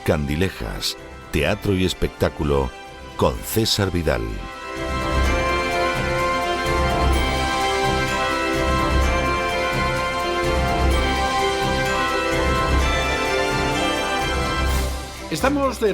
Candilejas, teatro y espectáculo con César Vidal. Estamos de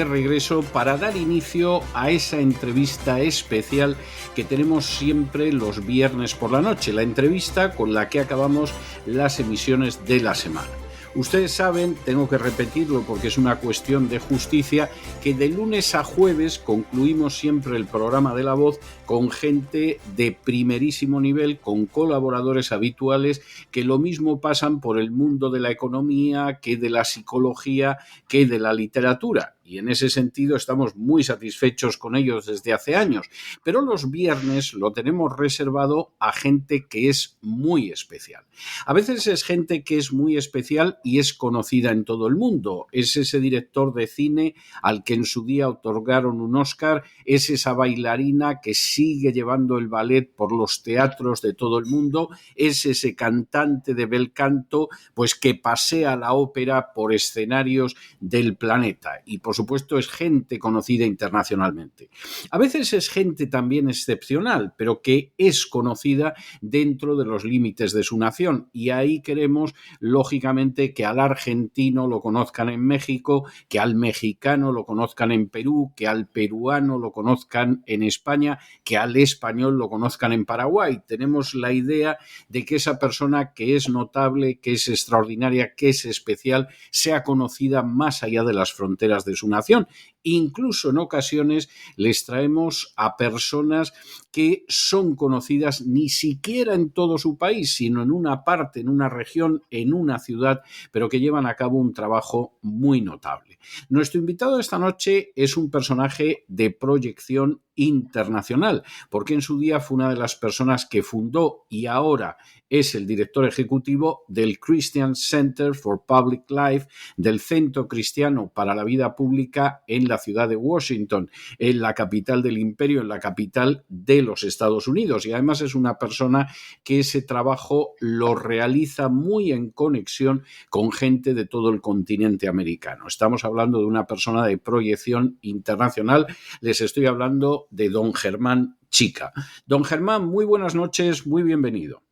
regreso para dar inicio a esa entrevista especial que tenemos siempre los viernes por la noche, la entrevista con la que acabamos las emisiones de la semana. Ustedes saben, tengo que repetirlo porque es una cuestión de justicia, que de lunes a jueves concluimos siempre el programa de La Voz con gente de primerísimo nivel, con colaboradores habituales que lo mismo pasan por el mundo de la economía, que de la psicología, que de la literatura. Y en ese sentido estamos muy satisfechos con ellos desde hace años. Pero los viernes lo tenemos reservado a gente que es muy especial. A veces es gente que es muy especial y es conocida en todo el mundo. Es ese director de cine al que en su día otorgaron un Oscar, es esa bailarina que sigue llevando el ballet por los teatros de todo el mundo, es ese cantante de bel canto, pues que pasea la ópera por escenarios del planeta. Y por supuesto es gente conocida internacionalmente. A veces es gente también excepcional, pero que es conocida dentro de los límites de su nación. Y ahí queremos, lógicamente, que al argentino lo conozcan en México, que al mexicano lo conozcan en Perú, que al peruano lo conozcan en España, que al español lo conozcan en Paraguay. Tenemos la idea de que esa persona que es notable, que es extraordinaria, que es especial, sea conocida más allá de las fronteras de su nación. Incluso en ocasiones les traemos a personas que son conocidas ni siquiera en todo su país, sino en una parte, en una región, en una ciudad, pero que llevan a cabo un trabajo muy notable. Nuestro invitado de esta noche es un personaje de proyección internacional, porque en su día fue una de las personas que fundó y ahora es el director ejecutivo del Christian Center for Public Life, del Centro Cristiano para la Vida Pública en la ciudad de Washington, en la capital del imperio, en la capital de los Estados Unidos. Y además es una persona que ese trabajo lo realiza muy en conexión con gente de todo el continente americano. Estamos hablando de una persona de proyección internacional. Les estoy hablando de don Germán Chica. Don Germán, muy buenas noches, muy bienvenido.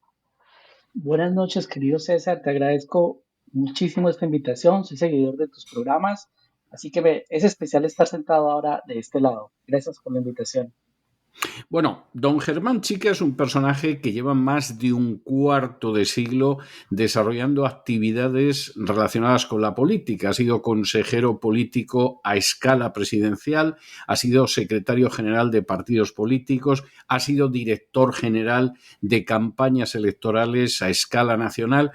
Buenas noches, querido César. Te agradezco muchísimo esta invitación. Soy seguidor de tus programas, así que es especial estar sentado ahora de este lado. Gracias por la invitación. Bueno, don Germán Chica es un personaje que lleva más de un cuarto de siglo desarrollando actividades relacionadas con la política. Ha sido consejero político a escala presidencial, ha sido secretario general de partidos políticos, ha sido director general de campañas electorales a escala nacional.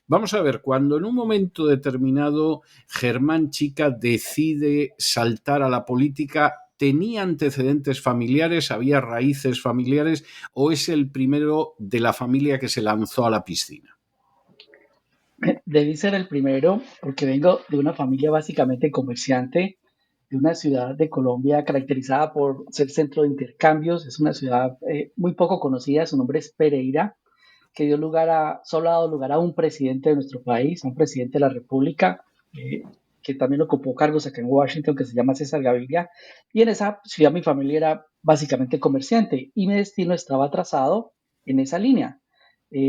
Vamos a ver, cuando en un momento determinado Germán Chica decide saltar a la política, ¿tenía antecedentes familiares, había raíces familiares o es el primero de la familia que se lanzó a la piscina? Debí ser el primero porque vengo de una familia básicamente comerciante, de una ciudad de Colombia caracterizada por ser centro de intercambios. Es una ciudad muy poco conocida, su nombre es Pereira, que solo ha dado lugar a un presidente de nuestro país, a un presidente de la República, que también ocupó cargos acá en Washington, que se llama César Gaviria. Y en esa ciudad mi familia era básicamente comerciante y mi destino estaba trazado en esa línea.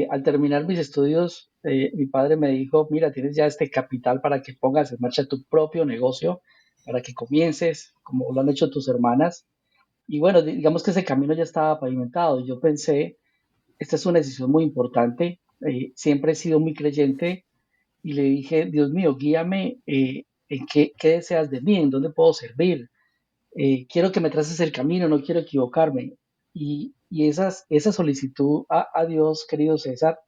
Al terminar mis estudios, mi padre me dijo, mira, tienes ya este capital para que pongas en marcha tu propio negocio, para que comiences, como lo han hecho tus hermanas. Y bueno, digamos que ese camino ya estaba pavimentado. Y yo pensé, esta es una decisión muy importante. Siempre he sido muy creyente y le dije, Dios mío, guíame en qué deseas de mí, en dónde puedo servir. Quiero que me traces el camino, no quiero equivocarme. Y esa solicitud a Dios, querido César,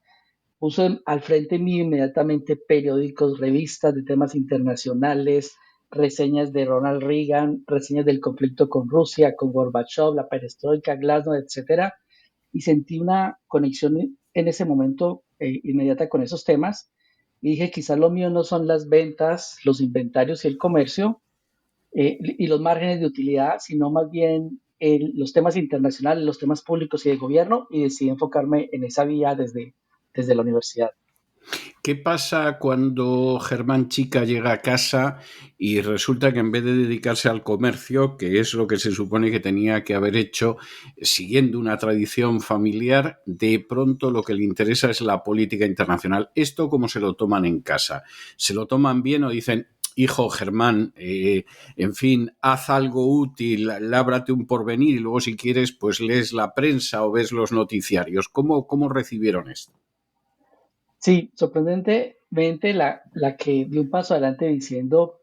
puso al frente mío inmediatamente periódicos, revistas de temas internacionales, reseñas de Ronald Reagan, reseñas del conflicto con Rusia, con Gorbachev, la perestroika, Glasnost, etcétera, y sentí una conexión en ese momento inmediata con esos temas y dije, quizás lo mío no son las ventas, los inventarios y el comercio y los márgenes de utilidad, sino más bien los temas internacionales, los temas públicos y de gobierno, y decidí enfocarme en esa vía desde la universidad. ¿Qué pasa cuando Germán Chica llega a casa y resulta que en vez de dedicarse al comercio, que es lo que se supone que tenía que haber hecho siguiendo una tradición familiar, de pronto lo que le interesa es la política internacional? ¿Esto cómo se lo toman en casa? ¿Se lo toman bien o dicen, hijo Germán, en fin, haz algo útil, lábrate un porvenir y luego si quieres pues lees la prensa o ves los noticiarios? ¿Cómo recibieron esto? Sí, sorprendentemente la que dio un paso adelante diciendo,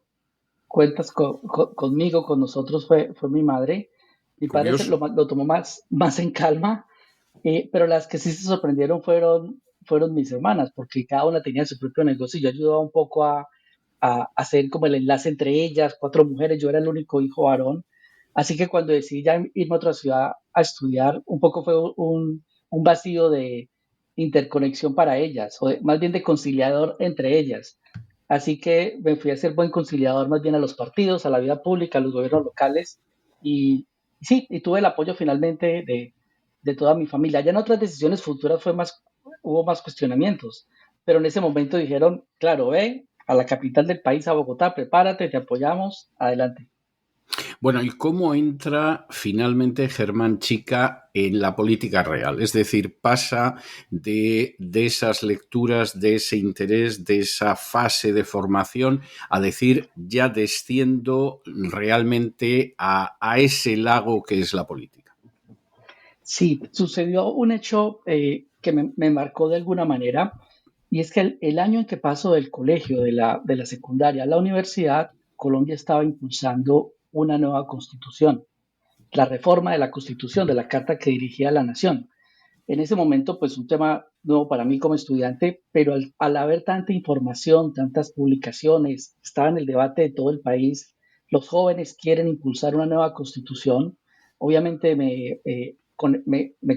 cuentas conmigo, con nosotros, fue mi madre. Mi padre Curioso. lo tomó más en calma, pero las que sí se sorprendieron fueron mis hermanas, porque cada una tenía su propio negocio y yo ayudaba un poco a hacer como el enlace entre ellas, cuatro mujeres, yo era el único hijo varón. Así que cuando decidí ya irme a otra ciudad a estudiar, un poco fue un vacío de interconexión para ellas, más bien de conciliador entre ellas. Así que me fui a ser buen conciliador más bien a los partidos, a la vida pública, a los gobiernos locales y sí, y tuve el apoyo finalmente de toda mi familia. Ya en otras decisiones futuras hubo más cuestionamientos, pero en ese momento dijeron, claro, ve a la capital del país, a Bogotá, prepárate, te apoyamos, adelante. Bueno, ¿y cómo entra finalmente Germán Chica en la política real? Es decir, pasa de esas lecturas, de ese interés, de esa fase de formación, a decir, ya desciendo realmente a ese lago que es la política. Sí, sucedió un hecho que me marcó de alguna manera, y es que el año en que paso del colegio, de la secundaria a la universidad, Colombia estaba impulsando una nueva constitución, la reforma de la constitución, de la carta que dirigía a la nación. En ese momento, pues un tema nuevo para mí como estudiante, pero al haber tanta información, tantas publicaciones, estaba en el debate de todo el país, los jóvenes quieren impulsar una nueva constitución, obviamente me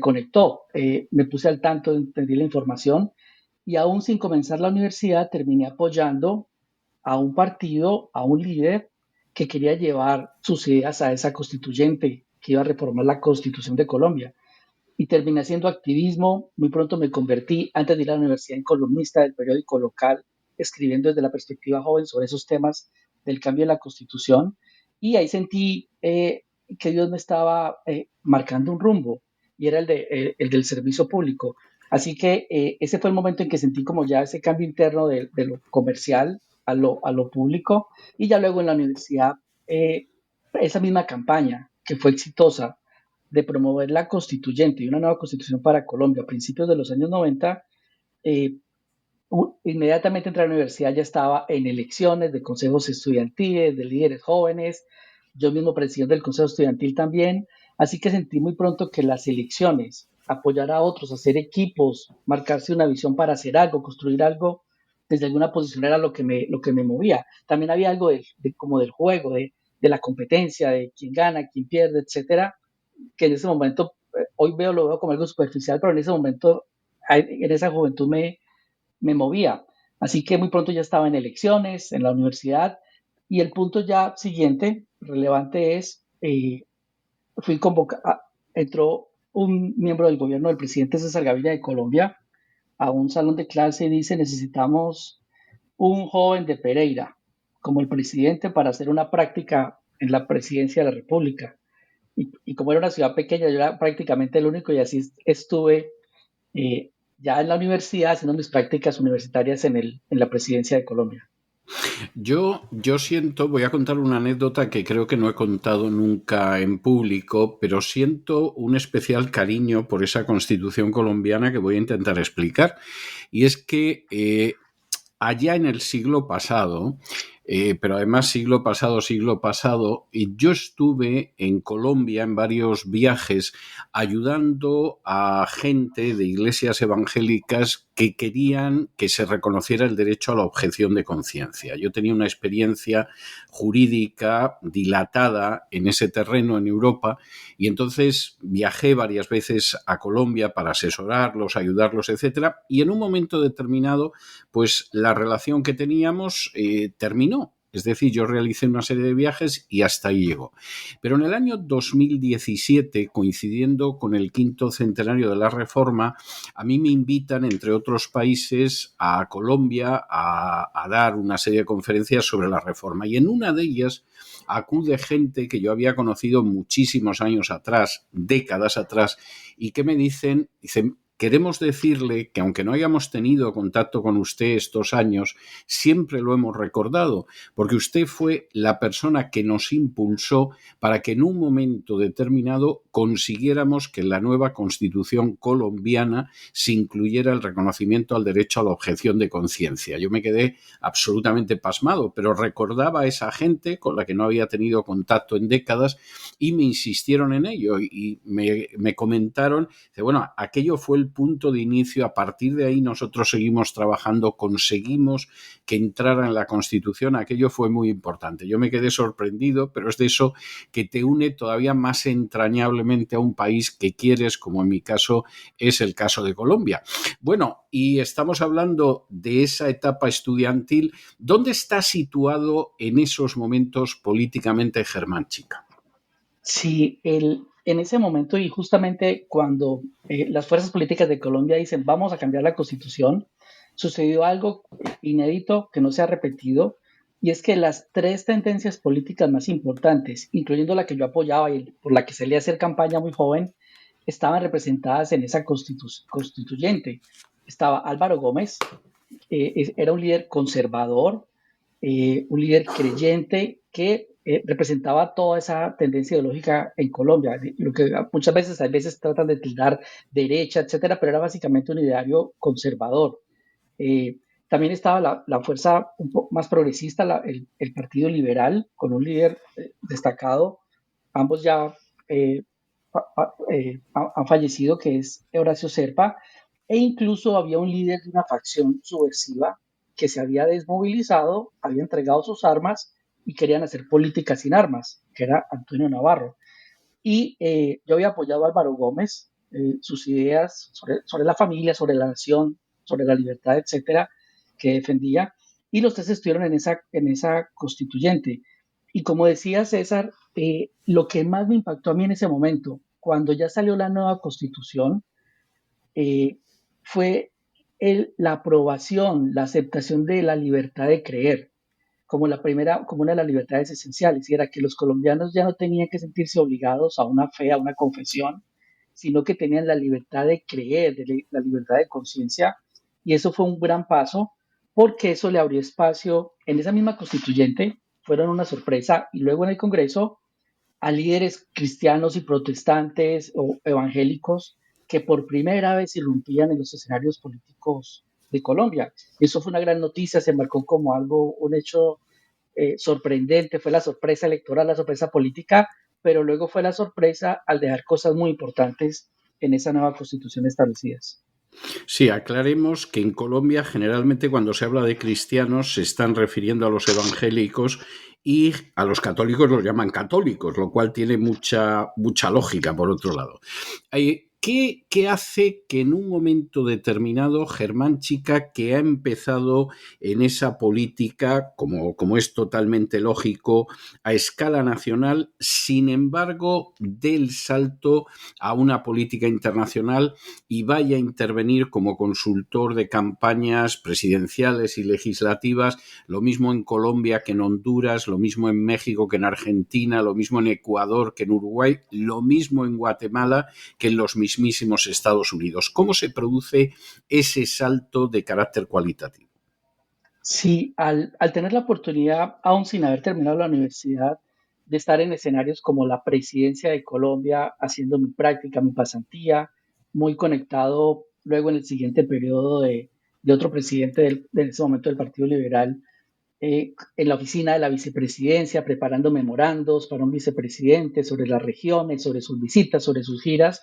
conectó, me puse al tanto, entendí la información y aún sin comenzar la universidad terminé apoyando a un partido, a un líder que quería llevar sus ideas a esa constituyente que iba a reformar la constitución de Colombia y terminé haciendo activismo. Muy pronto me convertí, antes de ir a la universidad, en columnista del periódico local, escribiendo desde la perspectiva joven sobre esos temas del cambio de la Constitución. Y ahí sentí que Dios me estaba marcando un rumbo y era el del servicio público. Así que ese fue el momento en que sentí como ya ese cambio interno de lo comercial a lo público. Y ya luego en la universidad, esa misma campaña que fue exitosa de promover la constituyente y una nueva constitución para Colombia a principios de los años 90, eh, inmediatamente entré a la universidad, ya estaba en elecciones de consejos estudiantiles, de líderes jóvenes, yo mismo presidente del consejo estudiantil también, así que sentí muy pronto que las elecciones, apoyar a otros, hacer equipos, marcarse una visión para hacer algo, construir algo, desde alguna posición era lo que me movía. También había algo como del juego, de la competencia, de quién gana, quién pierde, etcétera, que en ese momento, lo veo como algo superficial, pero en ese momento, en esa juventud me movía. Así que muy pronto ya estaba en elecciones, en la universidad, y el punto ya siguiente, relevante, es, fui convocado, entró un miembro del gobierno del presidente César Gaviria de Colombia a un salón de clase y dice, necesitamos un joven de Pereira como el presidente para hacer una práctica en la presidencia de la República. Y como era una ciudad pequeña, yo era prácticamente el único y así estuve ya en la universidad haciendo mis prácticas universitarias en la presidencia de Colombia. Yo siento, voy a contar una anécdota que creo que no he contado nunca en público, pero siento un especial cariño por esa constitución colombiana que voy a intentar explicar. Y es que allá en el siglo pasado, pero además siglo pasado, y yo estuve en Colombia en varios viajes ayudando a gente de iglesias evangélicas que querían que se reconociera el derecho a la objeción de conciencia. Yo tenía una experiencia jurídica dilatada en ese terreno en Europa y entonces viajé varias veces a Colombia para asesorarlos, ayudarlos, etcétera, y en un momento determinado pues la relación que teníamos terminó. Es decir, yo realicé una serie de viajes y hasta ahí llegó. Pero en el año 2017, coincidiendo con el 5º centenario de la Reforma, a mí me invitan, entre otros países, a Colombia a dar una serie de conferencias sobre la Reforma. Y en una de ellas acude gente que yo había conocido muchísimos años atrás, décadas atrás, y que me dicen, queremos decirle que aunque no hayamos tenido contacto con usted estos años, siempre lo hemos recordado, porque usted fue la persona que nos impulsó para que en un momento determinado consiguiéramos que en la nueva Constitución colombiana se incluyera el reconocimiento al derecho a la objeción de conciencia. Yo me quedé absolutamente pasmado, pero recordaba a esa gente con la que no había tenido contacto en décadas y me insistieron en ello y me comentaron, bueno, aquello fue el punto de inicio, a partir de ahí nosotros seguimos trabajando, conseguimos que entrara en la Constitución, aquello fue muy importante. Yo me quedé sorprendido, pero es de eso que te une todavía más entrañablemente a un país que quieres, como en mi caso es el caso de Colombia. Bueno, y estamos hablando de esa etapa estudiantil. ¿Dónde está situado en esos momentos políticamente Germán Chica? Sí, en ese momento y justamente cuando las fuerzas políticas de Colombia dicen vamos a cambiar la constitución, sucedió algo inédito que no se ha repetido, y es que las tres tendencias políticas más importantes, incluyendo la que yo apoyaba y por la que salí a hacer campaña muy joven, estaban representadas en esa constituyente. Estaba Álvaro Gómez, era un líder conservador, un líder creyente que representaba toda esa tendencia ideológica en Colombia, lo que muchas veces, a veces tratan de tildar derecha, etcétera, pero era básicamente un ideario conservador. Eh, También estaba la fuerza un poco más progresista, el Partido Liberal, con un líder destacado, ambos ya eh, han fallecido, que es Horacio Serpa, e incluso había un líder de una facción subversiva que se había desmovilizado, había entregado sus armas y querían hacer política sin armas, que era Antonio Navarro. Y yo había apoyado a Álvaro Gómez, sus ideas sobre la familia, sobre la nación, sobre la libertad, etcétera, que defendía, y los tres estuvieron en esa constituyente. Y como decía César, lo que más me impactó a mí en ese momento, cuando ya salió la nueva constitución, eh, fue la aprobación, la aceptación de la libertad de creer como la primera, como una de las libertades esenciales, y era que los colombianos ya no tenían que sentirse obligados a una fe, a una confesión, sino que tenían la libertad de creer, la libertad de conciencia, y eso fue un gran paso, porque eso le abrió espacio en esa misma constituyente, fueron una sorpresa, y luego en el Congreso, a líderes cristianos y protestantes o evangélicos que por primera vez irrumpían en los escenarios políticos de Colombia. Eso fue una gran noticia, se marcó como algo, un hecho sorprendente, fue la sorpresa electoral, la sorpresa política, pero luego fue la sorpresa al dejar cosas muy importantes en esa nueva constitución establecidas. Sí, aclaremos que en Colombia generalmente cuando se habla de cristianos se están refiriendo a los evangélicos y a los católicos los llaman católicos, lo cual tiene mucha lógica por otro lado. ¿Qué hace que en un momento determinado Germán Chica, que ha empezado en esa política, como es totalmente lógico, a escala nacional, sin embargo, dé el salto a una política internacional y vaya a intervenir como consultor de campañas presidenciales y legislativas, lo mismo en Colombia que en Honduras, lo mismo en México que en Argentina, lo mismo en Ecuador que en Uruguay, lo mismo en Guatemala que en los mismísimos Estados Unidos? ¿Cómo se produce ese salto de carácter cualitativo? Sí, al tener la oportunidad, aún sin haber terminado la universidad, de estar en escenarios como la presidencia de Colombia, haciendo mi práctica, mi pasantía, muy conectado luego en el siguiente periodo de otro presidente de ese momento del Partido Liberal, en la oficina de la vicepresidencia, preparando memorandos para un vicepresidente sobre las regiones, sobre sus visitas, sobre sus giras.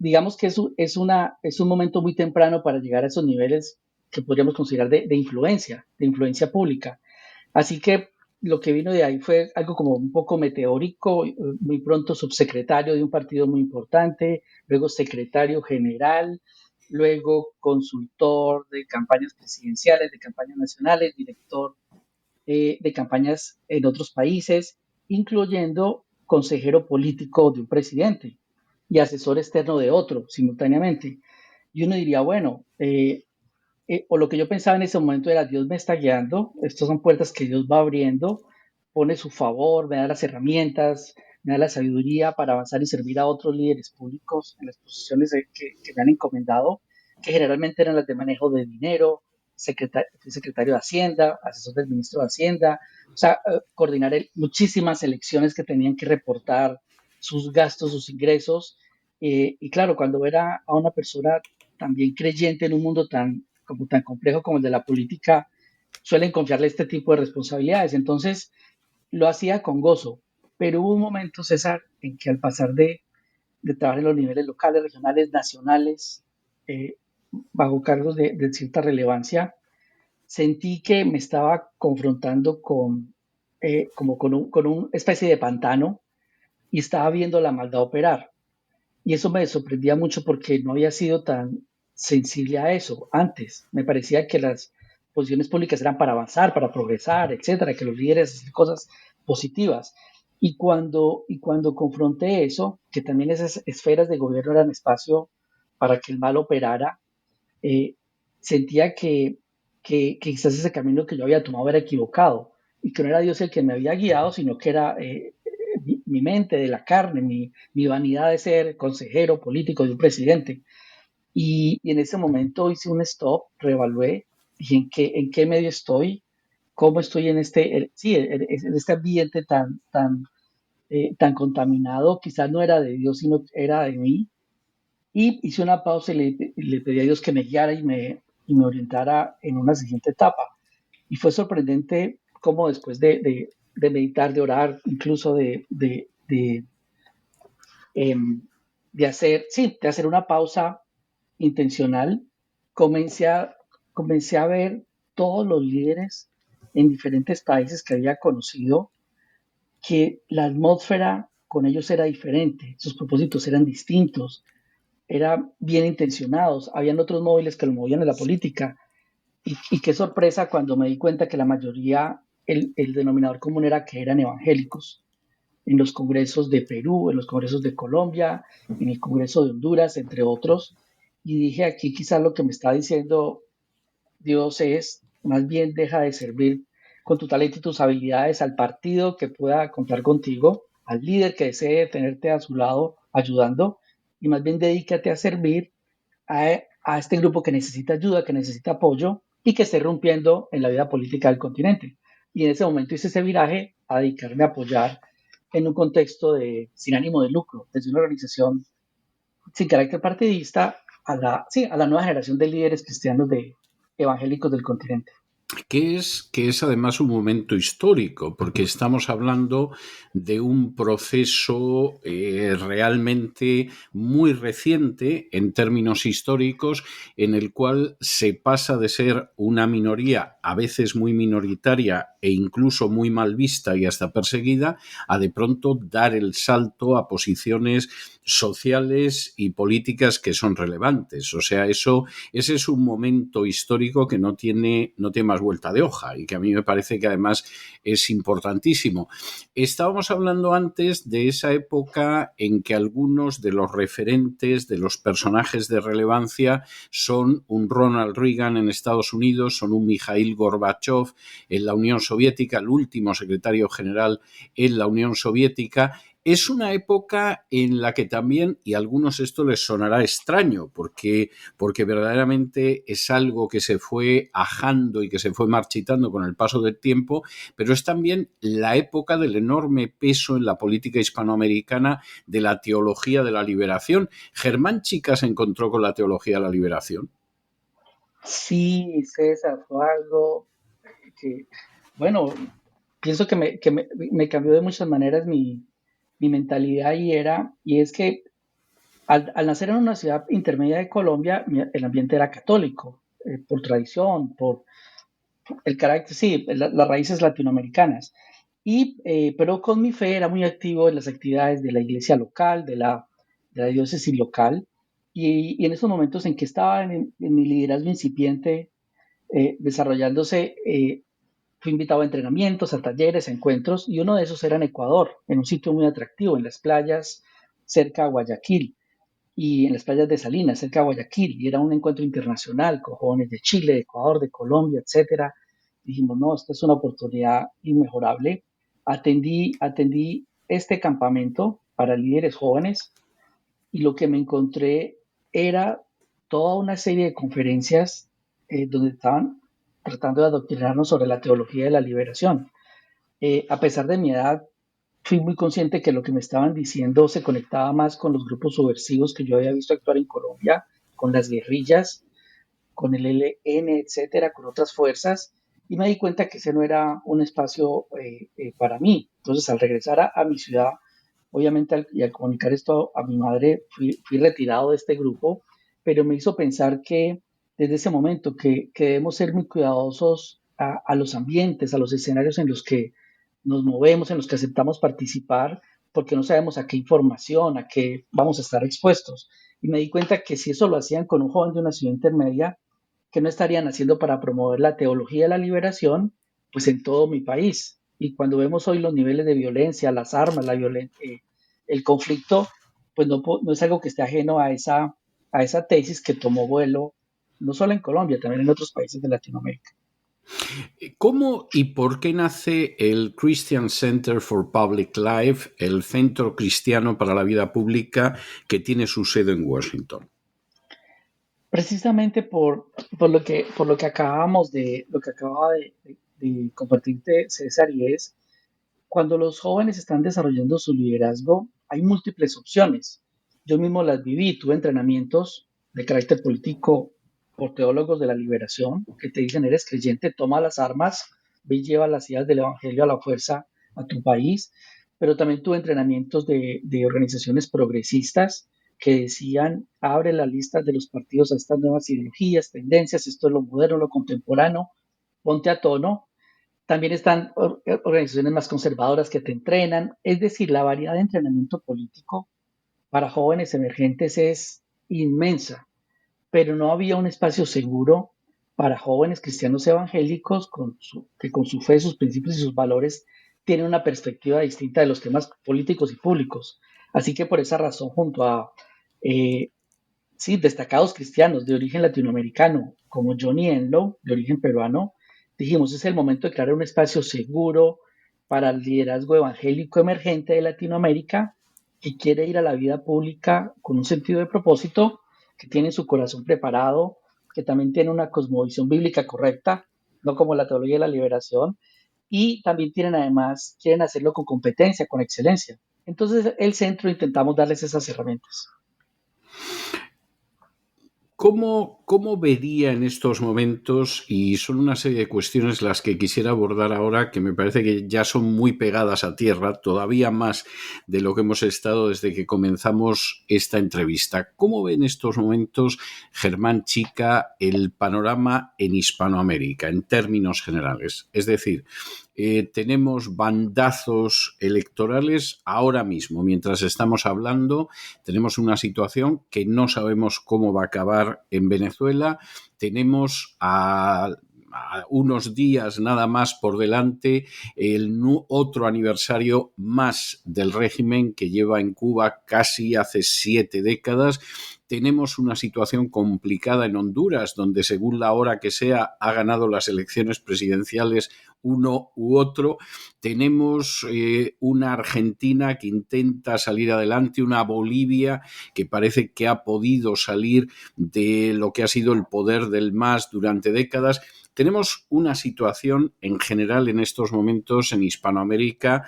Digamos que es un momento muy temprano para llegar a esos niveles que podríamos considerar de influencia pública. Así que lo que vino de ahí fue algo como un poco meteórico, muy pronto subsecretario de un partido muy importante, luego secretario general, luego consultor de campañas presidenciales, de campañas nacionales, director de campañas en otros países, incluyendo consejero político de un presidente y asesor externo de otro simultáneamente. Y uno diría, bueno, o lo que yo pensaba en ese momento era, Dios me está guiando, estas son puertas que Dios va abriendo, pone su favor, me da las herramientas, me da la sabiduría para avanzar y servir a otros líderes públicos en las posiciones que me han encomendado, que generalmente eran las de manejo de dinero, fui secretario de Hacienda, asesor del ministro de Hacienda, o sea, coordinar muchísimas elecciones que tenían que reportar sus gastos, sus ingresos, y claro, cuando era a una persona también creyente en un mundo como tan complejo como el de la política, suelen confiarle este tipo de responsabilidades. Entonces, lo hacía con gozo, pero hubo un momento, César, en que al pasar de trabajar en los niveles locales, regionales, nacionales, eh, bajo cargos de cierta relevancia, sentí que me estaba confrontando como con una especie de pantano y estaba viendo la maldad operar. Y eso me sorprendía mucho porque no había sido tan sensible a eso antes. Me parecía que las posiciones públicas eran para avanzar, para progresar, etcétera, que los líderes hacían cosas positivas. Y cuando confronté eso, que también esas esferas de gobierno eran espacio para que el mal operara, eh, sentía que quizás ese camino que yo había tomado era equivocado y que no era Dios el que me había guiado, sino que era mi mente de la carne, mi vanidad de ser consejero político de un presidente. Y en ese momento hice un stop, reevalué, dije en qué medio estoy, cómo estoy en sí, en este ambiente tan contaminado, quizás no era de Dios, sino era de mí. Y hice una pausa y le pedí a Dios que me guiara y me orientara en una siguiente etapa. Y fue sorprendente cómo después de meditar, de orar, incluso em, de hacer una pausa intencional, comencé a, comencé a ver todos los líderes en diferentes países que había conocido, que la atmósfera con ellos era diferente, sus propósitos eran distintos, eran bien intencionados, habían otros móviles que lo movían en la política. Y qué sorpresa cuando me di cuenta que la mayoría, el denominador común era que eran evangélicos en los congresos de Perú, en los congresos de Colombia, en el Congreso de Honduras, entre otros. Y dije, aquí quizás lo que me está diciendo Dios es, más bien deja de servir con tu talento y tus habilidades al partido que pueda contar contigo, al líder que desee tenerte a su lado ayudando, y más bien dedícate a servir a este grupo que necesita ayuda, que necesita apoyo y que esté rompiendo en la vida política del continente. Y en ese momento hice ese viraje a dedicarme a apoyar en un contexto sin ánimo de lucro, desde una organización sin carácter partidista a la nueva generación de líderes cristianos evangélicos del continente. Que es además un momento histórico, porque estamos hablando de un proceso realmente muy reciente en términos históricos, en el cual se pasa de ser una minoría, a veces muy minoritaria e incluso muy mal vista y hasta perseguida, a de pronto dar el salto a posiciones sociales y políticas que son relevantes. O sea, ese es un momento histórico que no tiene más vuelta de hoja y que a mí me parece que además es importantísimo. Estábamos hablando antes de esa época en que algunos de los referentes, de los personajes de relevancia, son un Ronald Reagan en Estados Unidos, son un Mikhail Gorbachev en la Unión Soviética, el último secretario general en la Unión Soviética. Es una época en la que también, y a algunos esto les sonará extraño, porque verdaderamente es algo que se fue ajando y que se fue marchitando con el paso del tiempo, pero es también la época del enorme peso en la política hispanoamericana de la teología de la liberación. ¿Germán Chica se encontró con la teología de la liberación? Sí, César, fue algo que, bueno, pienso que me cambió de muchas maneras mi mentalidad y es que al nacer en una ciudad intermedia de Colombia, el ambiente era católico, por tradición, por el carácter, sí, las raíces latinoamericanas. Pero con mi fe era muy activo en las actividades de la iglesia local, de la diócesis local, y en esos momentos en que estaba en mi liderazgo incipiente, desarrollándose, fui invitado a entrenamientos, a talleres, a encuentros, y uno de esos era en Ecuador, en un sitio muy atractivo, en las playas cerca a Guayaquil y en las playas de Salinas, cerca de Guayaquil, y era un encuentro internacional con jóvenes de Chile, de Ecuador, de Colombia, etcétera. Dijimos, no, esta es una oportunidad inmejorable. Atendí este campamento para líderes jóvenes y lo que me encontré era toda una serie de conferencias donde estaban tratando de adoctrinarnos sobre la teología de la liberación. A pesar de mi edad, fui muy consciente que lo que me estaban diciendo se conectaba más con los grupos subversivos que yo había visto actuar en Colombia, con las guerrillas, con el ELN, etcétera, con otras fuerzas, y me di cuenta que ese no era un espacio para mí. Entonces, al regresar a mi ciudad, obviamente, y al comunicar esto a mi madre, fui retirado de este grupo, pero me hizo pensar que desde ese momento que debemos ser muy cuidadosos a los ambientes, a los escenarios en los que nos movemos, en los que aceptamos participar, porque no sabemos a qué información, a qué vamos a estar expuestos. Y me di cuenta que si eso lo hacían con un joven de una ciudad intermedia, que no estarían haciendo para promover la teología de la liberación, pues en todo mi país. Y cuando vemos hoy los niveles de violencia, las armas, el conflicto, pues no es algo que esté ajeno a esa tesis que tomó vuelo, no solo en Colombia, también en otros países de Latinoamérica. ¿Cómo y por qué nace el Christian Center for Public Life, el Centro Cristiano para la Vida Pública, que tiene su sede en Washington? Precisamente por lo que acababa de compartirte, César, y es cuando los jóvenes están desarrollando su liderazgo, hay múltiples opciones. Yo mismo las viví, tuve entrenamientos de carácter político por teólogos de la liberación que te dicen, eres creyente, toma las armas, ve y lleva las ideas del Evangelio a la fuerza a tu país, pero también tuve entrenamientos de organizaciones progresistas que decían, abre la lista de los partidos a estas nuevas ideologías, tendencias, esto es lo moderno, lo contemporáneo, ponte a tono. También están organizaciones más conservadoras que te entrenan. Es decir, la variedad de entrenamiento político para jóvenes emergentes es inmensa, pero no había un espacio seguro para jóvenes cristianos evangélicos que con su fe, sus principios y sus valores tienen una perspectiva distinta de los temas políticos y públicos. Así que por esa razón, junto a eh, sí, destacados cristianos de origen latinoamericano, como Johnny Enlow, de origen peruano, dijimos, es el momento de crear un espacio seguro para el liderazgo evangélico emergente de Latinoamérica que quiere ir a la vida pública con un sentido de propósito, que tiene su corazón preparado, que también tiene una cosmovisión bíblica correcta, no como la teología de la liberación, y también quieren hacerlo con competencia, con excelencia. Entonces, el centro intentamos darles esas herramientas. ¿Cómo vería en estos momentos, y son una serie de cuestiones las que quisiera abordar ahora, que me parece que ya son muy pegadas a tierra, todavía más de lo que hemos estado desde que comenzamos esta entrevista? ¿Cómo ve en estos momentos, Germán Chica, el panorama en Hispanoamérica, en términos generales? Es decir, tenemos bandazos electorales ahora mismo, mientras estamos hablando, tenemos una situación que no sabemos cómo va a acabar en Venezuela, tenemos a unos días nada más por delante otro aniversario más del régimen que lleva en Cuba casi hace 7 décadas. Tenemos una situación complicada en Honduras, donde según la hora que sea ha ganado las elecciones presidenciales uno u otro. Tenemos una Argentina que intenta salir adelante, una Bolivia que parece que ha podido salir de lo que ha sido el poder del MAS durante décadas. Tenemos una situación en general en estos momentos en Hispanoamérica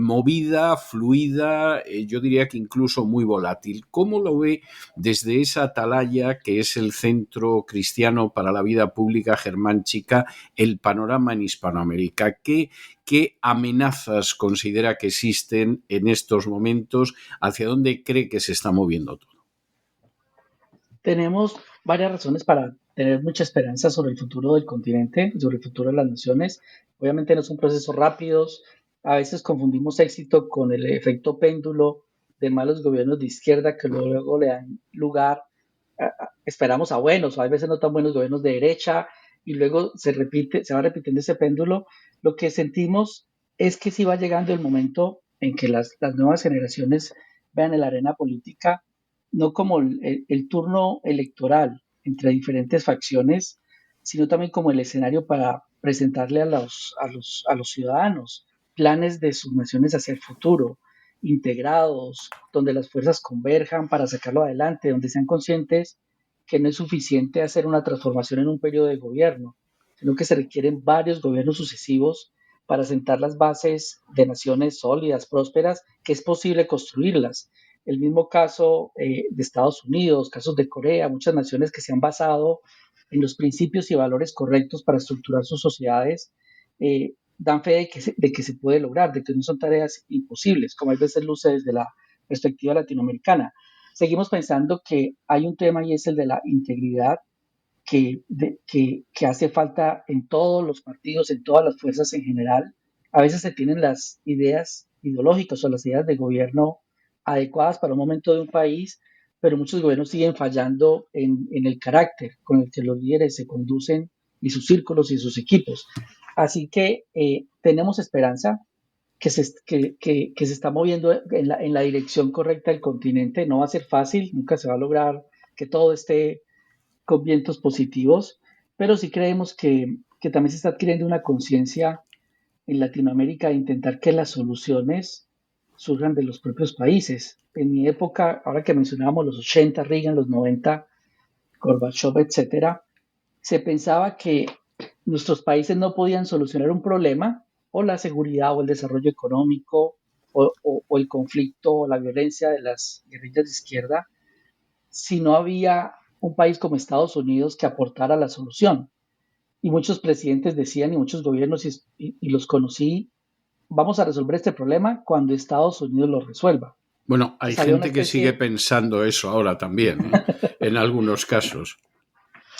movida, fluida, yo diría que incluso muy volátil. ¿Cómo lo ve desde esa atalaya que es el Centro Cristiano para la Vida Pública, Germán Chica, el panorama en Hispanoamérica? ¿Qué amenazas considera que existen en estos momentos? ¿Hacia dónde cree que se está moviendo todo? Tenemos varias razones para tener mucha esperanza sobre el futuro del continente, sobre el futuro de las naciones. Obviamente no son procesos rápidos, a veces confundimos éxito con el efecto péndulo de malos gobiernos de izquierda que luego le dan lugar, esperamos a buenos, o a veces no tan buenos gobiernos de derecha, y luego se va repitiendo ese péndulo, lo que sentimos es que sí va llegando el momento en que las nuevas generaciones vean en la arena política no como el turno electoral entre diferentes facciones, sino también como el escenario para presentarle a los ciudadanos planes de sus naciones hacia el futuro, integrados, donde las fuerzas converjan para sacarlo adelante, donde sean conscientes que no es suficiente hacer una transformación en un periodo de gobierno, sino que se requieren varios gobiernos sucesivos para sentar las bases de naciones sólidas, prósperas, que es posible construirlas. El mismo caso de Estados Unidos, casos de Corea, muchas naciones que se han basado en los principios y valores correctos para estructurar sus sociedades, dan fe de que se puede lograr, de que no son tareas imposibles, como a veces luce desde la perspectiva latinoamericana. Seguimos pensando que hay un tema y es el de la integridad que hace falta en todos los partidos, en todas las fuerzas en general. A veces se tienen las ideas ideológicas o las ideas de gobierno adecuadas para un momento de un país, pero muchos gobiernos siguen fallando en el carácter con el que los líderes se conducen y sus círculos y sus equipos. Así que tenemos esperanza que se está moviendo en la dirección correcta del continente. No va a ser fácil, nunca se va a lograr que todo esté con vientos positivos, pero sí creemos que también se está adquiriendo una conciencia en Latinoamérica de intentar que las soluciones surjan de los propios países. En mi época, ahora que mencionábamos los 80, Reagan, los 90, Gorbachev, etcétera, se pensaba que nuestros países no podían solucionar un problema, o la seguridad o el desarrollo económico o el conflicto o la violencia de las guerrillas de izquierda, si no había un país como Estados Unidos que aportara la solución. Y muchos presidentes decían, y muchos gobiernos, y los conocí, vamos a resolver este problema cuando Estados Unidos lo resuelva. Bueno, hay Entonces había una gente que sigue especie, pensando eso ahora también, en algunos casos.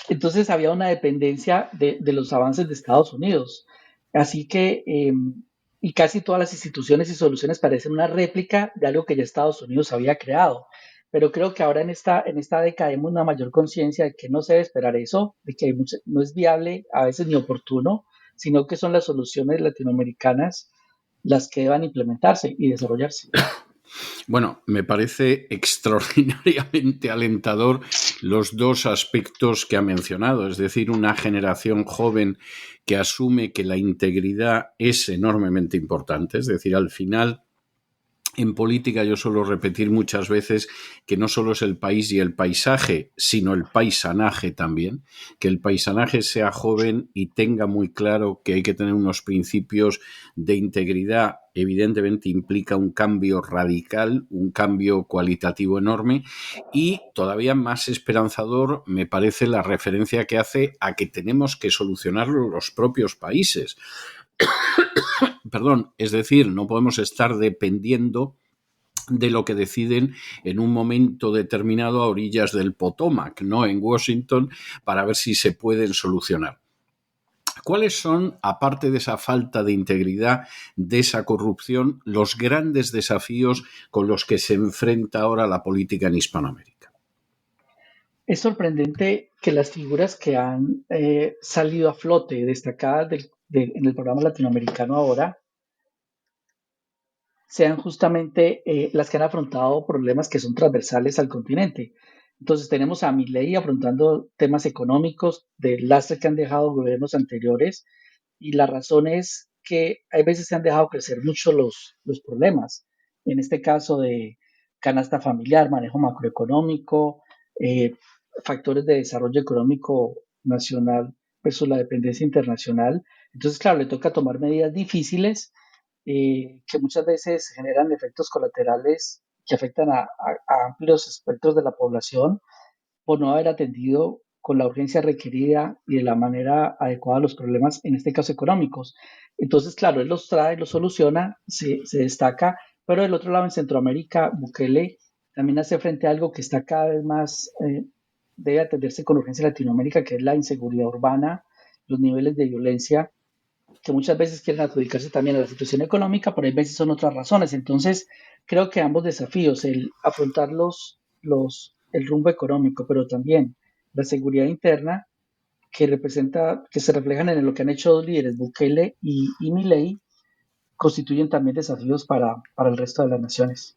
entonces había una dependencia de los avances de Estados Unidos. Así que, y casi todas las instituciones y soluciones parecen una réplica de algo que ya Estados Unidos había creado. Pero creo que ahora en esta década hay una mayor conciencia de que no se debe esperar eso, de que no es viable a veces ni oportuno, sino que son las soluciones latinoamericanas las que deban implementarse y desarrollarse. Bueno, me parece extraordinariamente alentador los dos aspectos que ha mencionado, es decir, una generación joven que asume que la integridad es enormemente importante, es decir, al final en política yo suelo repetir muchas veces que no solo es el país y el paisaje, sino el paisanaje también, que el paisanaje sea joven y tenga muy claro que hay que tener unos principios de integridad. Evidentemente implica un cambio radical, un cambio cualitativo enorme, y todavía más esperanzador me parece la referencia que hace a que tenemos que solucionarlo los propios países. Perdón, es decir, no podemos estar dependiendo de lo que deciden en un momento determinado a orillas del Potomac, ¿no? En Washington, para ver si se pueden solucionar. ¿Cuáles son, aparte de esa falta de integridad, de esa corrupción, los grandes desafíos con los que se enfrenta ahora la política en Hispanoamérica? Es sorprendente que las figuras que han salido a flote, destacadas en el programa latinoamericano ahora, sean justamente las que han afrontado problemas que son transversales al continente. Entonces tenemos a Milei afrontando temas económicos del lastre que han dejado gobiernos anteriores, y la razón es que hay veces se han dejado crecer mucho los problemas. En este caso de canasta familiar, manejo macroeconómico, eh, factores de desarrollo económico nacional versus la dependencia internacional. Entonces, claro, le toca tomar medidas difíciles que muchas veces generan efectos colaterales que afectan a amplios espectros de la población por no haber atendido con la urgencia requerida y de la manera adecuada los problemas, en este caso económicos. Entonces, claro, él los trae, los soluciona, se destaca, pero del otro lado, en Centroamérica, Bukele también hace frente a algo que está cada vez más, debe atenderse con urgencia en Latinoamérica, que es la inseguridad urbana, los niveles de violencia que muchas veces quieren adjudicarse también a la situación económica, pero hay veces son otras razones. Entonces, creo que ambos desafíos, el afrontar el rumbo económico, pero también la seguridad interna, que se reflejan en lo que han hecho dos líderes, Bukele y Milei, constituyen también desafíos para el resto de las naciones.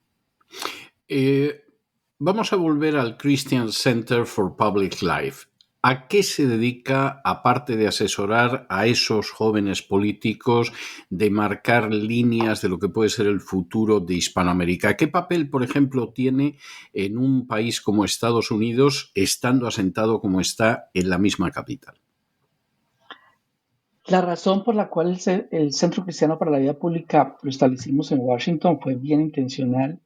Vamos a volver al Christian Center for Public Life. ¿A qué se dedica, aparte de asesorar a esos jóvenes políticos, de marcar líneas de lo que puede ser el futuro de Hispanoamérica? ¿Qué papel, por ejemplo, tiene en un país como Estados Unidos, estando asentado como está en la misma capital? La razón por la cual el Centro Cristiano para la Vida Pública lo establecimos en Washington fue bien intencional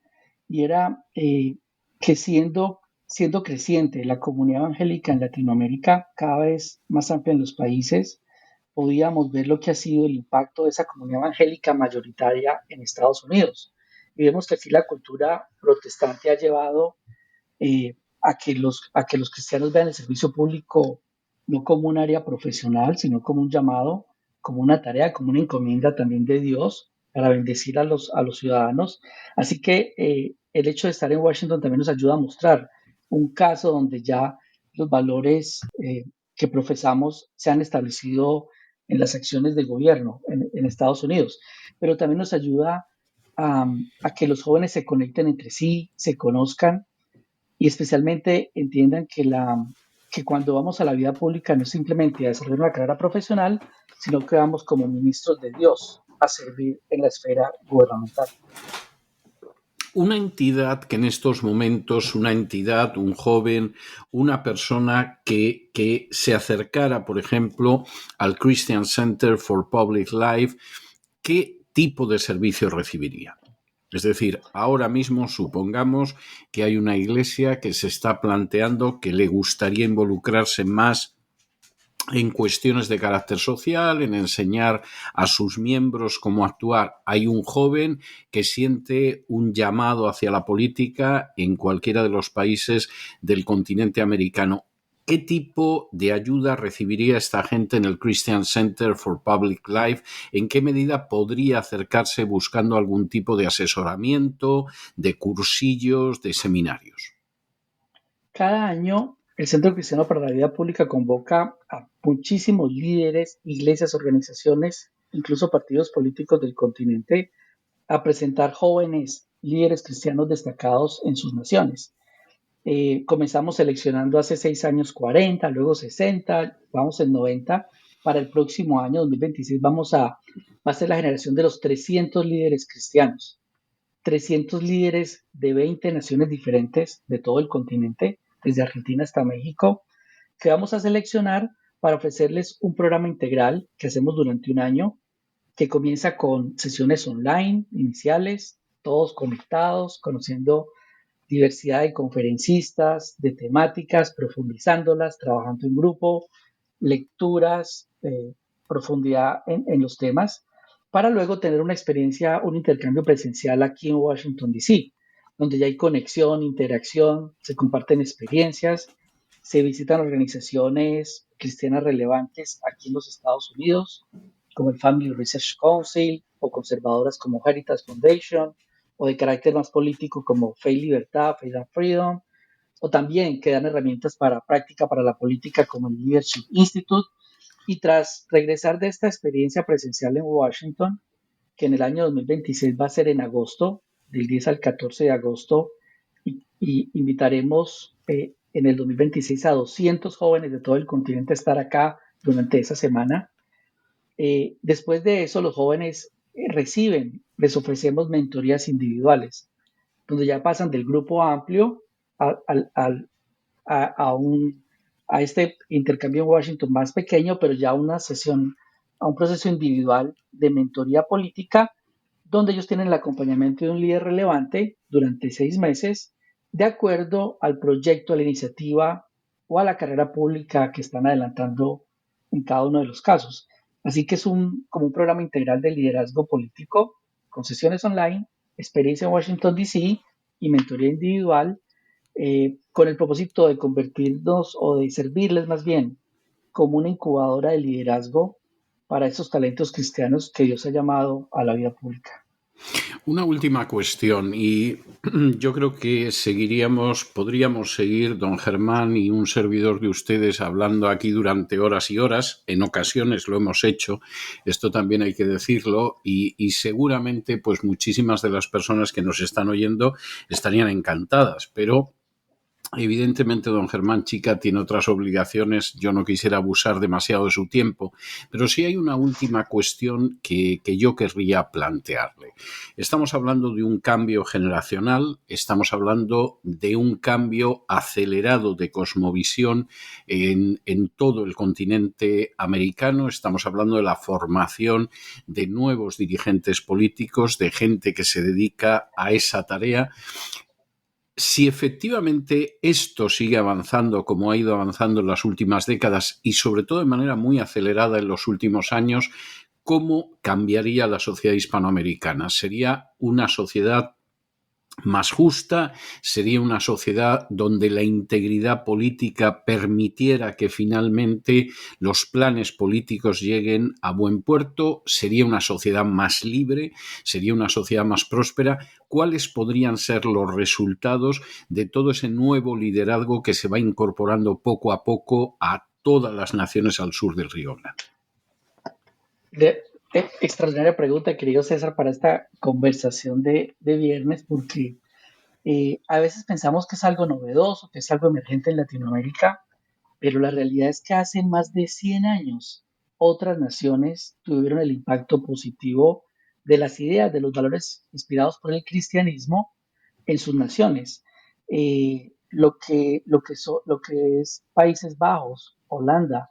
y era que siendo creciente la comunidad evangélica en Latinoamérica, cada vez más amplia en los países, podíamos ver lo que ha sido el impacto de esa comunidad evangélica mayoritaria en Estados Unidos. Y vemos que aquí la cultura protestante ha llevado a que los cristianos vean el servicio público no como un área profesional, sino como un llamado, como una tarea, como una encomienda también de Dios para bendecir a los ciudadanos. Así que el hecho de estar en Washington también nos ayuda a mostrar un caso donde ya los valores que profesamos se han establecido en las acciones del gobierno en Estados Unidos, pero también nos ayuda a que los jóvenes se conecten entre sí, se conozcan y especialmente entiendan que cuando vamos a la vida pública no es simplemente a desarrollar una carrera profesional, sino que vamos como ministros de Dios a servir en la esfera gubernamental. Una entidad que en estos momentos, una entidad, un joven, una persona que se acercara, por ejemplo, al Christian Center for Public Life, ¿qué tipo de servicio recibiría? Es decir, ahora mismo supongamos que hay una iglesia que se está planteando que le gustaría involucrarse más en cuestiones de carácter social, en enseñar a sus miembros cómo actuar. Hay un joven que siente un llamado hacia la política en cualquiera de los países del continente americano. ¿Qué tipo de ayuda recibiría esta gente en el Christian Center for Public Life? ¿En qué medida podría acercarse buscando algún tipo de asesoramiento, de cursillos, de seminarios? Cada año, el Centro Cristiano para la Vida Pública convoca a muchísimos líderes, iglesias, organizaciones, incluso partidos políticos del continente, a presentar jóvenes líderes cristianos destacados en sus naciones. Comenzamos seleccionando hace 6 años 40, luego 60, vamos en 90. Para el próximo año, 2026, va a ser la generación de los 300 líderes cristianos. 300 líderes de 20 naciones diferentes de todo el continente, desde Argentina hasta México, que vamos a seleccionar para ofrecerles un programa integral que hacemos durante un año, que comienza con sesiones online iniciales, todos conectados, conociendo diversidad de conferencistas, de temáticas, profundizándolas, trabajando en grupo, lecturas, profundidad en los temas, para luego tener una experiencia, un intercambio presencial aquí en Washington, D.C., donde ya hay conexión, interacción, se comparten experiencias, se visitan organizaciones cristianas relevantes aquí en los Estados Unidos, como el Family Research Council o conservadoras como Heritage Foundation, o de carácter más político como Fe y Libertad, Faith and Freedom, o también que dan herramientas para práctica para la política como el Leadership Institute. Y tras regresar de esta experiencia presencial en Washington, que en el año 2026 va a ser en agosto, del 10 al 14 de agosto, y invitaremos en el 2026 a 200 jóvenes de todo el continente a estar acá durante esa semana. Después de eso, los jóvenes les ofrecemos mentorías individuales, donde ya pasan del grupo amplio a, a, a un, a este intercambio en Washington más pequeño, pero ya una sesión, a un proceso individual de mentoría política, donde ellos tienen el acompañamiento de un líder relevante durante 6 meses, de acuerdo al proyecto, a la iniciativa o a la carrera pública que están adelantando en cada uno de los casos. Así que es como un programa integral de liderazgo político con sesiones online, experiencia en Washington, D.C. y mentoría individual, con el propósito de convertirnos o de servirles más bien como una incubadora de liderazgo para esos talentos cristianos que Dios ha llamado a la vida pública. Una última cuestión, y yo creo que podríamos seguir, don Germán y un servidor de ustedes, hablando aquí durante horas y horas. En ocasiones lo hemos hecho, esto también hay que decirlo, y seguramente pues muchísimas de las personas que nos están oyendo estarían encantadas, pero evidentemente, don Germán Chica tiene otras obligaciones. Yo no quisiera abusar demasiado de su tiempo, pero sí hay una última cuestión que yo querría plantearle. Estamos hablando de un cambio generacional, estamos hablando de un cambio acelerado de cosmovisión en todo el continente americano. Estamos hablando de la formación de nuevos dirigentes políticos, de gente que se dedica a esa tarea. Si efectivamente esto sigue avanzando como ha ido avanzando en las últimas décadas y sobre todo de manera muy acelerada en los últimos años, ¿cómo cambiaría la sociedad hispanoamericana? ¿Sería una sociedad más justa? ¿Sería una sociedad donde la integridad política permitiera que finalmente los planes políticos lleguen a buen puerto? ¿Sería una sociedad más libre? ¿Sería una sociedad más próspera? ¿Cuáles podrían ser los resultados de todo ese nuevo liderazgo que se va incorporando poco a poco a todas las naciones al sur del Río Grande? Extraordinaria pregunta, querido César, para esta conversación de viernes, porque a veces pensamos que es algo novedoso, que es algo emergente en Latinoamérica, pero la realidad es que hace más de 100 años otras naciones tuvieron el impacto positivo de las ideas, de los valores inspirados por el cristianismo en sus naciones. Lo que es Países Bajos, Holanda,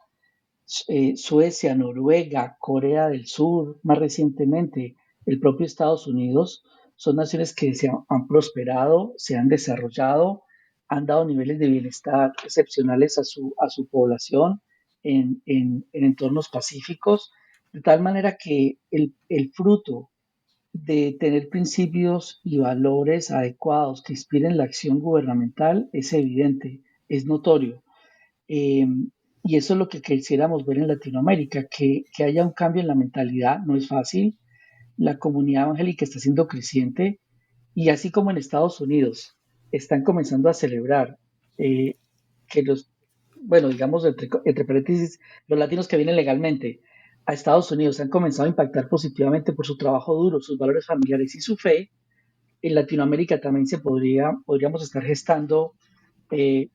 Suecia, Noruega, Corea del Sur, más recientemente el propio Estados Unidos, son naciones que han prosperado, se han desarrollado, han dado niveles de bienestar excepcionales a su población en entornos pacíficos, de tal manera que el fruto de tener principios y valores adecuados que inspiren la acción gubernamental es evidente, es notorio. Eh, y eso es lo que quisiéramos ver en Latinoamérica, que haya un cambio en la mentalidad, no es fácil. La comunidad evangélica está siendo creciente y así como en Estados Unidos están comenzando a celebrar que bueno, digamos, entre paréntesis, los latinos que vienen legalmente a Estados Unidos han comenzado a impactar positivamente por su trabajo duro, sus valores familiares y su fe. En Latinoamérica también podríamos estar gestando eh,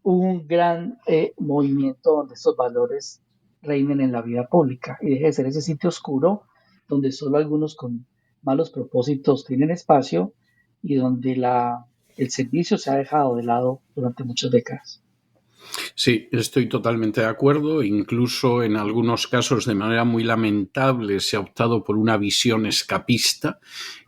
un gran movimiento donde estos valores reinen en la vida pública y deje de ser ese sitio oscuro donde solo algunos con malos propósitos tienen espacio y donde el servicio se ha dejado de lado durante muchas décadas. Sí, estoy totalmente de acuerdo. Incluso en algunos casos, de manera muy lamentable, se ha optado por una visión escapista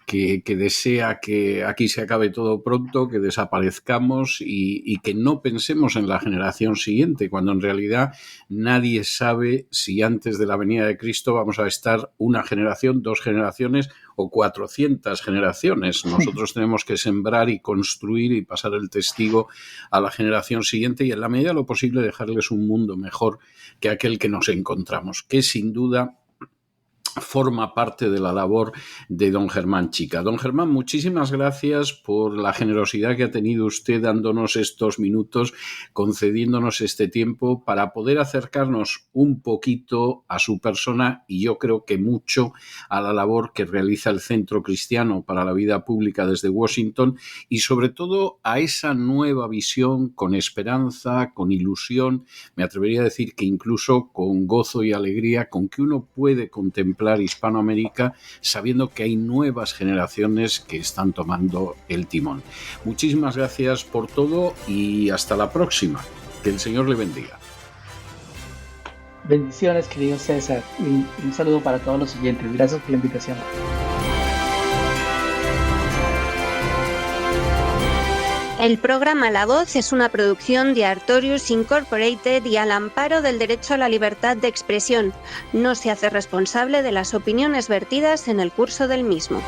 que desea que aquí se acabe todo pronto, que desaparezcamos y que no pensemos en la generación siguiente, cuando en realidad nadie sabe si antes de la venida de Cristo vamos a estar una generación, 2 generaciones o 400 generaciones. Nosotros tenemos que sembrar y construir y pasar el testigo a la generación siguiente y en la medida de lo posible dejarles un mundo mejor que aquel que nos encontramos, que sin duda forma parte de la labor de don Germán Chica. Don Germán, muchísimas gracias por la generosidad que ha tenido usted dándonos estos minutos, concediéndonos este tiempo para poder acercarnos un poquito a su persona y yo creo que mucho a la labor que realiza el Centro Cristiano para la Vida Pública desde Washington y sobre todo a esa nueva visión con esperanza, con ilusión, me atrevería a decir que incluso con gozo y alegría con que uno puede contemplar Hispanoamérica sabiendo que hay nuevas generaciones que están tomando el timón. Muchísimas gracias por todo y hasta la próxima. Que el Señor le bendiga. Bendiciones, querido César, y un saludo para todos los oyentes. Gracias por la invitación. El programa La Voz es una producción de Artorius Incorporated y al amparo del derecho a la libertad de expresión. No se hace responsable de las opiniones vertidas en el curso del mismo.